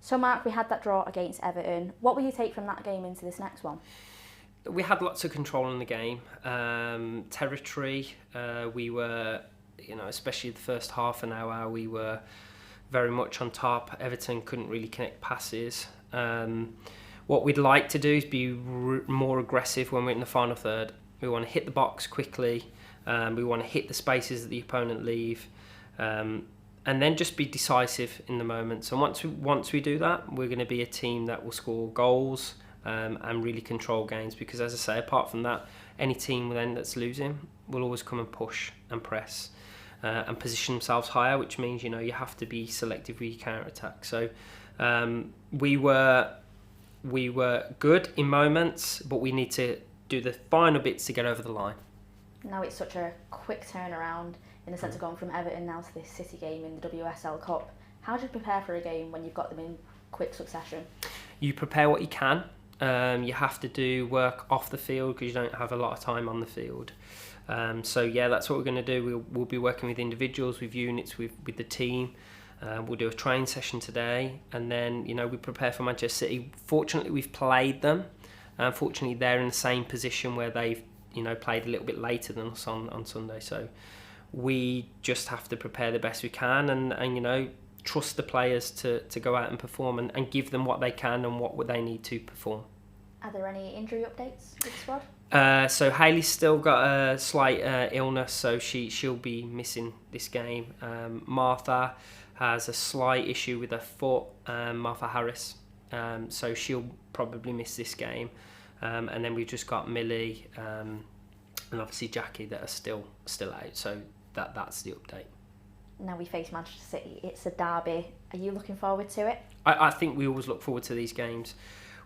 So Marc, we had that draw against Everton. What will you take from that game into this next one? We had lots of control in the game. Territory, we were, especially the first half an hour, we were very much on top. Everton couldn't really connect passes. What we'd like to do is be more aggressive when we're in the final third. We want to hit the box quickly. We want to hit the spaces that the opponent leave. And then just be decisive in the moments. And once we do that, we're going to be a team that will score goals and really control games. Because as I say, apart from that, any team then that's losing will always come and push and press and position themselves higher, which means you have to be selective with your counter attack. So we were good in moments, but we need to do the final bits to get over the line. Now it's such a quick turnaround in the sense of going from Everton now to this City game in the WSL Cup. How do you prepare for a game when you've got them in quick succession? You prepare what you can. You have to do work off the field because you don't have a lot of time on the field. So that's what we're going to do. We'll be working with individuals, with units, with the team. We'll do a training session today, and then we prepare for Manchester City. Fortunately, we've played them. Unfortunately, they're in the same position where they've played a little bit later than us on Sunday. So we just have to prepare the best we can, and trust the players to go out and perform and give them what they can and what would they need to perform. Are there any injury updates with the squad? So Hayley's still got a slight illness, so she'll be missing this game. Martha has a slight issue with her foot, Martha Harris, so she'll probably miss this game. And then we've just got Millie and obviously Jackie that are still out, so that's the update. Now we face Manchester City. It's a derby. Are you looking forward to it? I think we always look forward to these games.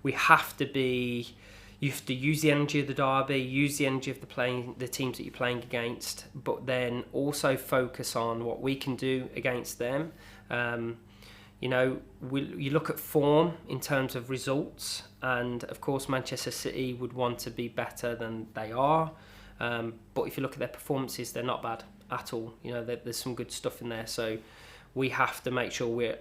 You have to use the energy of the derby, use the energy of the teams that you're playing against, but then also focus on what we can do against them. You look at form in terms of results, and of course Manchester City would want to be better than they are. But if you look at their performances, they're not bad at all. There's some good stuff in there. So we have to make sure we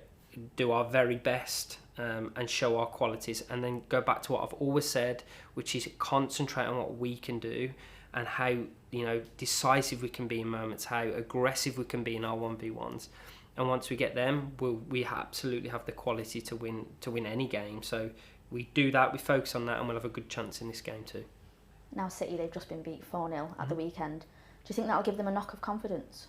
do our very best and show our qualities, and then go back to what I've always said, which is concentrate on what we can do and how decisive we can be in moments, how aggressive we can be in our 1v1s. And once we get them, we absolutely have the quality to win any game. So we do that, we focus on that, and we'll have a good chance in this game too. Now City, they've just been beat 4-0 at the weekend. Do you think that'll give them a knock of confidence?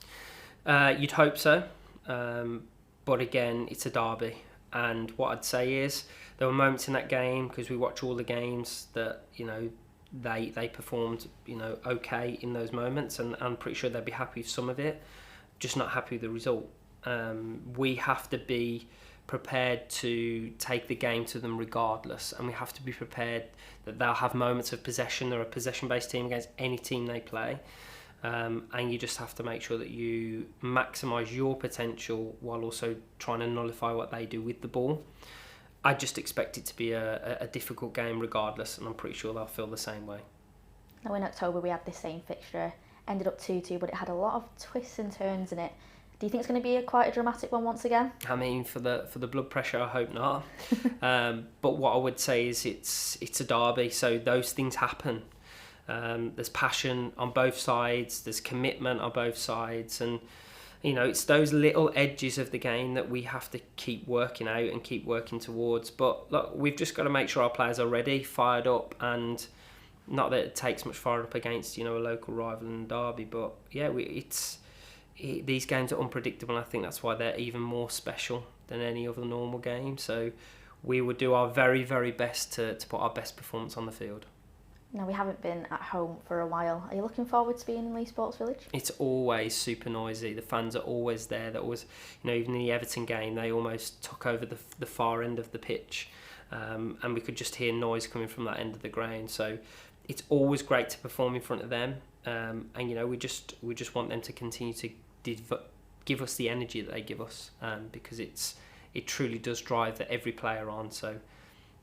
You'd hope so. But again, it's a derby. And what I'd say is there were moments in that game, because we watch all the games, that they performed okay in those moments, and I'm pretty sure they'd be happy with some of it, just not happy with the result. We have to be prepared to take the game to them regardless, and we have to be prepared that they'll have moments of possession. They're a possession-based team against any team they play, and you just have to make sure that you maximise your potential while also trying to nullify what they do with the ball. I just expect it to be a difficult game regardless, and I'm pretty sure they'll feel the same way. Now in October we had this same fixture, ended up 2-2, but it had a lot of twists and turns in it. Do you think it's going to be quite a dramatic one once again? I mean, for the blood pressure, I hope not. But what I would say is it's a derby, so those things happen. There's passion on both sides, there's commitment on both sides, and it's those little edges of the game that we have to keep working out and keep working towards. But look, we've just got to make sure our players are ready, fired up, and not that it takes much fired up against a local rival in the derby, but yeah, these games are unpredictable, and I think that's why they're even more special than any other normal game. So we would do our very, very best to put our best performance on the field. Now, we haven't been at home for a while. Are you looking forward to being in Leigh Sports Village? It's always super noisy. The fans are always there. They're always, even in the Everton game, they almost took over the far end of the pitch, and we could just hear noise coming from that end of the ground. So it's always great to perform in front of them, and we just want them to continue to give us the energy that they give us, because it truly does drive every player on. So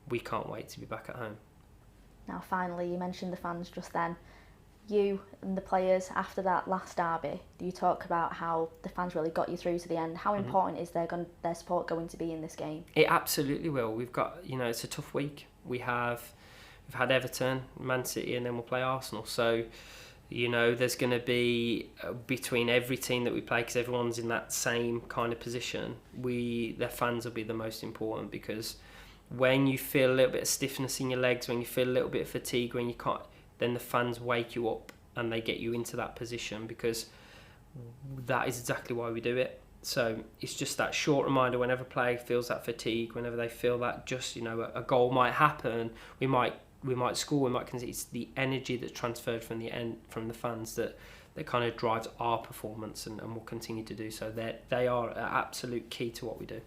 we can't wait to be back at home. Now finally, you mentioned the fans just then. you and the players after that last derby, you talk about how the fans really got you through to the end. How important is their support going to be in this game? It absolutely will. We've got, it's a tough week. We've had Everton, Man City, and then we'll play Arsenal. So, there's going to be between every team that we play, because everyone's in that same kind of position. Their fans will be the most important, because when you feel a little bit of stiffness in your legs, when you feel a little bit of fatigue, when you can't, then the fans wake you up and they get you into that position, because that is exactly why we do it. So it's just that short reminder whenever a player feels that fatigue, whenever they feel that just, a goal might happen, we might score, we might concede. It's the energy that's transferred from the fans that kind of drives our performance and will continue to do so. They are an absolute key to what we do.